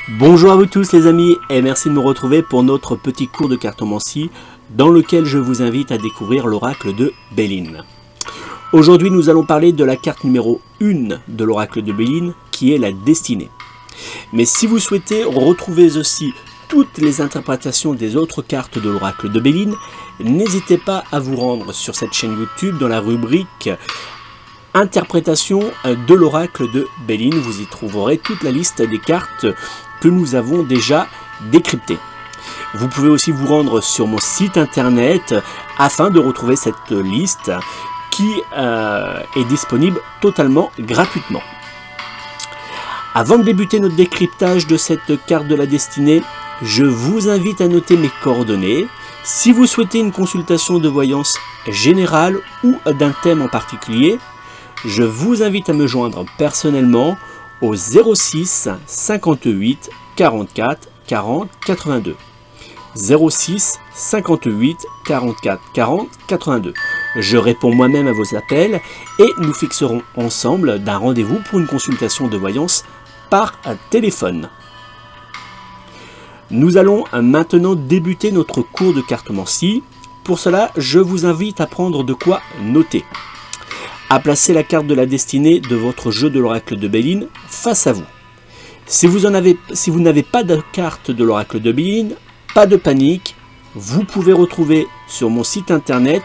Bonjour à vous tous les amis et merci de me retrouver pour notre petit cours de cartomancie dans lequel je vous invite à découvrir l'oracle de Béline. Aujourd'hui nous allons parler de la carte numéro 1 de l'oracle de Béline qui est la destinée. Mais si vous souhaitez retrouver aussi toutes les interprétations des autres cartes de l'oracle de Béline, n'hésitez pas à vous rendre sur cette chaîne YouTube dans la rubrique Interprétation de l'oracle de Béline. Vous y trouverez toute la liste des cartes que nous avons déjà décryptées. Vous pouvez aussi vous rendre sur mon site internet afin de retrouver cette liste qui est disponible totalement gratuitement. Avant de débuter notre décryptage de cette carte de la destinée, je vous invite à noter mes coordonnées. Si vous souhaitez une consultation de voyance générale ou d'un thème en particulier, je vous invite à me joindre personnellement au 06 58 44 40 82. 06 58 44 40 82. Je réponds moi-même à vos appels et nous fixerons ensemble d'un rendez-vous pour une consultation de voyance par téléphone. Nous allons maintenant débuter notre cours de cartomancie. Pour cela, je vous invite à prendre de quoi noter. À placer la carte de la destinée de votre jeu de l'oracle de Béline face à vous. Si vous n'avez pas de carte de l'oracle de Béline, pas de panique, vous pouvez retrouver sur mon site internet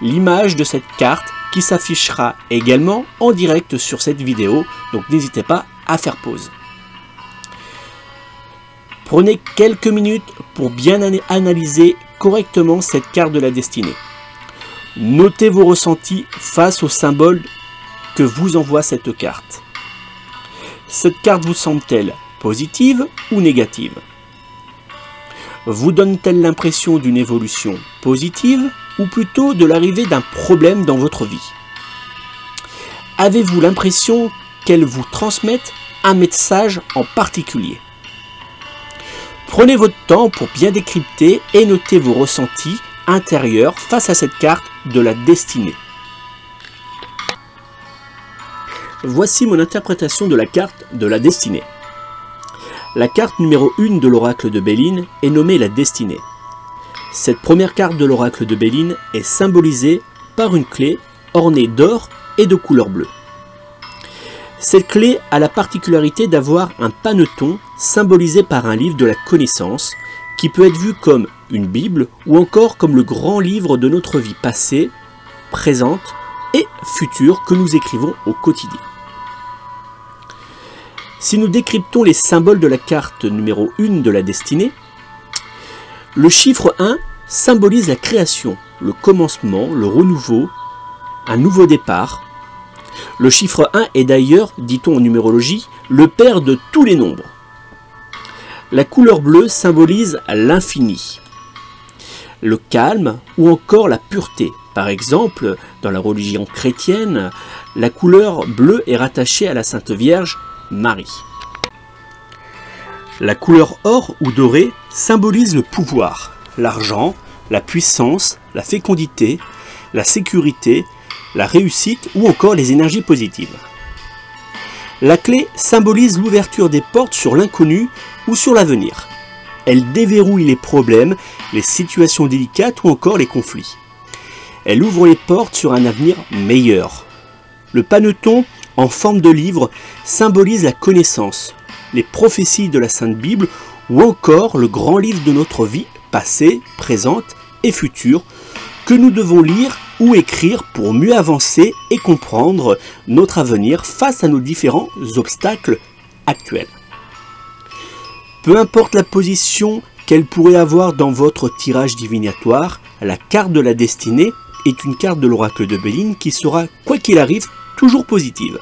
l'image de cette carte qui s'affichera également en direct sur cette vidéo, donc n'hésitez pas à faire pause. Prenez quelques minutes pour bien analyser correctement cette carte de la destinée. Notez vos ressentis face au symbole que vous envoie cette carte. Cette carte vous semble-t-elle positive ou négative? Vous donne-t-elle l'impression d'une évolution positive ou plutôt de l'arrivée d'un problème dans votre vie? Avez-vous l'impression qu'elle vous transmette un message en particulier? Prenez votre temps pour bien décrypter et noter vos ressentis intérieurs face à cette carte de la destinée. Voici mon interprétation de la carte de la destinée. La carte numéro 1 de l'oracle de Béline est nommée la destinée. Cette première carte de l'oracle de Béline est symbolisée par une clé ornée d'or et de couleur bleue. Cette clé a la particularité d'avoir un paneton symbolisé par un livre de la connaissance qui peut être vu comme une Bible ou encore comme le grand livre de notre vie passée, présente et future que nous écrivons au quotidien. Si nous décryptons les symboles de la carte numéro 1 de la destinée, le chiffre 1 symbolise la création, le commencement, le renouveau, un nouveau départ. Le chiffre 1 est d'ailleurs, dit-on en numérologie, le père de tous les nombres. La couleur bleue symbolise l'infini, le calme ou encore la pureté. Par exemple, dans la religion chrétienne, la couleur bleue est rattachée à la Sainte Vierge Marie. La couleur or ou doré symbolise le pouvoir, l'argent, la puissance, la fécondité, la sécurité, la réussite ou encore les énergies positives. La clé symbolise l'ouverture des portes sur l'inconnu ou sur l'avenir. Elle déverrouille les problèmes, les situations délicates ou encore les conflits. Elle ouvre les portes sur un avenir meilleur. Le paneton en forme de livre symbolise la connaissance, les prophéties de la Sainte Bible ou encore le grand livre de notre vie passée, présente et future que nous devons lire ou écrire pour mieux avancer et comprendre notre avenir face à nos différents obstacles actuels. Peu importe la position qu'elle pourrait avoir dans votre tirage divinatoire, la carte de la destinée est une carte de l'oracle de Béline qui sera, quoi qu'il arrive, toujours positive.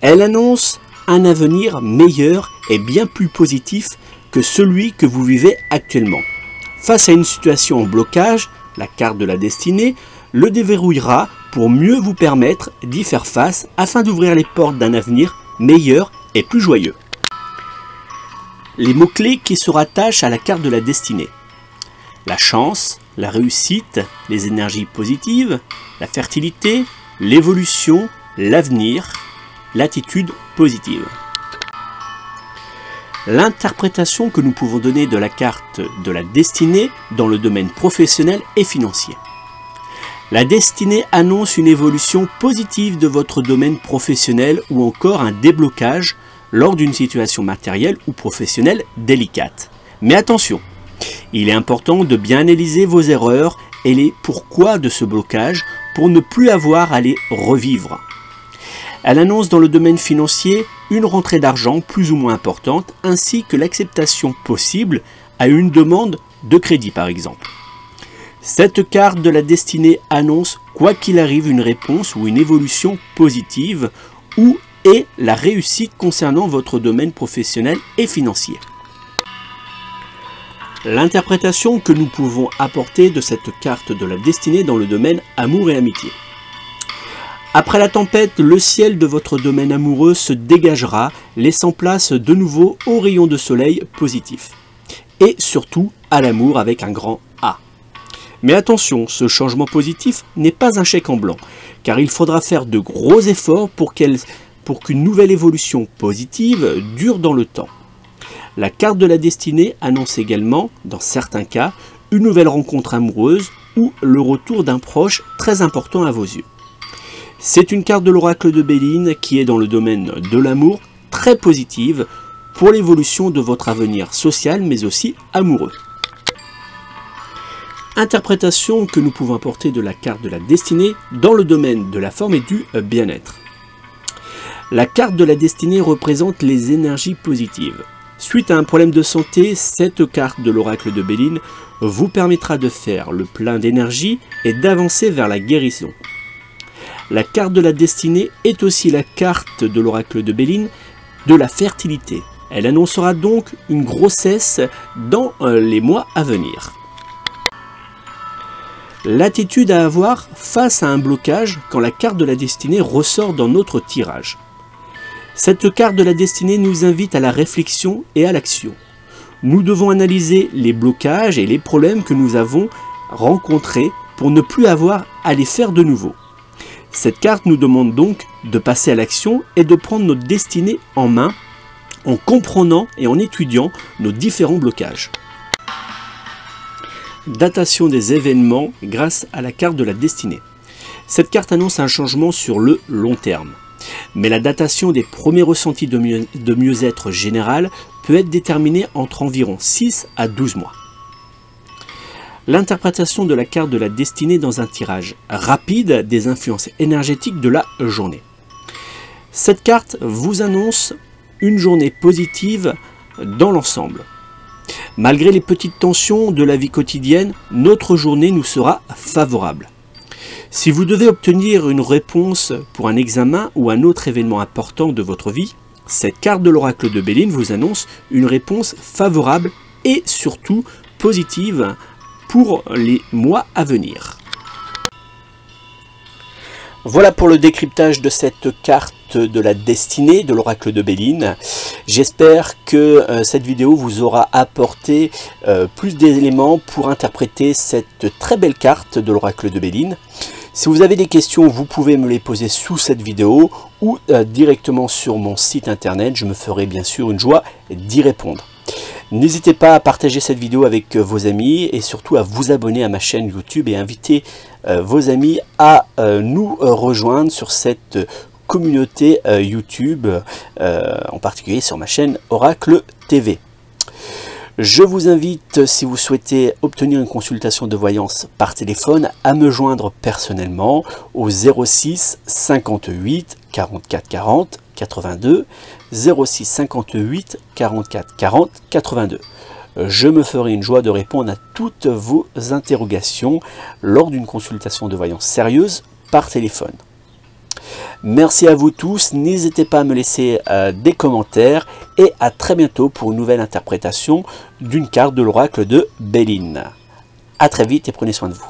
Elle annonce un avenir meilleur et bien plus positif que celui que vous vivez actuellement. Face à une situation en blocage, la carte de la destinée le déverrouillera pour mieux vous permettre d'y faire face afin d'ouvrir les portes d'un avenir meilleur et plus joyeux. Les mots-clés qui se rattachent à la carte de la destinée: la chance, la réussite, les énergies positives, la fertilité, l'évolution, l'avenir, l'attitude positive. L'interprétation que nous pouvons donner de la carte de la destinée dans le domaine professionnel et financier. La destinée annonce une évolution positive de votre domaine professionnel ou encore un déblocage lors d'une situation matérielle ou professionnelle délicate. Mais attention, il est important de bien analyser vos erreurs et les pourquoi de ce blocage pour ne plus avoir à les revivre. Elle annonce dans le domaine financier une rentrée d'argent plus ou moins importante ainsi que l'acceptation possible à une demande de crédit par exemple. Cette carte de la destinée annonce quoi qu'il arrive une réponse ou une évolution positive ou est la réussite concernant votre domaine professionnel et financier. L'interprétation que nous pouvons apporter de cette carte de la destinée dans le domaine amour et amitié. Après la tempête, le ciel de votre domaine amoureux se dégagera, laissant place de nouveau aux rayons de soleil positifs. Et surtout à l'amour avec un grand A. Mais attention, ce changement positif n'est pas un chèque en blanc, car il faudra faire de gros efforts pour qu'une nouvelle évolution positive dure dans le temps. La carte de la destinée annonce également, dans certains cas, une nouvelle rencontre amoureuse ou le retour d'un proche très important à vos yeux. C'est une carte de l'oracle de Béline qui est dans le domaine de l'amour très positive pour l'évolution de votre avenir social mais aussi amoureux. Interprétation que nous pouvons apporter de la carte de la destinée dans le domaine de la forme et du bien-être. La carte de la destinée représente les énergies positives. Suite à un problème de santé, cette carte de l'oracle de Béline vous permettra de faire le plein d'énergie et d'avancer vers la guérison. La carte de la destinée est aussi la carte de l'oracle de Béline de la fertilité. Elle annoncera donc une grossesse dans les mois à venir. L'attitude à avoir face à un blocage quand la carte de la destinée ressort dans notre tirage. Cette carte de la destinée nous invite à la réflexion et à l'action. Nous devons analyser les blocages et les problèmes que nous avons rencontrés pour ne plus avoir à les faire de nouveau. Cette carte nous demande donc de passer à l'action et de prendre notre destinée en main en comprenant et en étudiant nos différents blocages. Datation des événements grâce à la carte de la destinée. Cette carte annonce un changement sur le long terme. Mais la datation des premiers ressentis de mieux-être général peut être déterminée entre environ 6 à 12 mois. L'interprétation de la carte de la destinée dans un tirage rapide des influences énergétiques de la journée. Cette carte vous annonce une journée positive dans l'ensemble. Malgré les petites tensions de la vie quotidienne, notre journée nous sera favorable. Si vous devez obtenir une réponse pour un examen ou un autre événement important de votre vie, cette carte de l'oracle de Béline vous annonce une réponse favorable et surtout positive pour les mois à venir. Voilà pour le décryptage de cette carte de la destinée de l'oracle de Béline. J'espère que cette vidéo vous aura apporté plus d'éléments pour interpréter cette très belle carte de l'oracle de Béline. Si vous avez des questions, vous pouvez me les poser sous cette vidéo ou directement sur mon site internet. Je me ferai bien sûr une joie d'y répondre. N'hésitez pas à partager cette vidéo avec vos amis et surtout à vous abonner à ma chaîne YouTube et inviter vos amis à nous rejoindre sur cette communauté YouTube, en particulier sur ma chaîne Oracle TV. Je vous invite, si vous souhaitez obtenir une consultation de voyance par téléphone, à me joindre personnellement au 06 58 44 40 82, 06 58 44 40 82. Je me ferai une joie de répondre à toutes vos interrogations lors d'une consultation de voyance sérieuse par téléphone. Merci à vous tous, n'hésitez pas à me laisser des commentaires et à très bientôt pour une nouvelle interprétation d'une carte de l'oracle de Béline. A très vite et prenez soin de vous.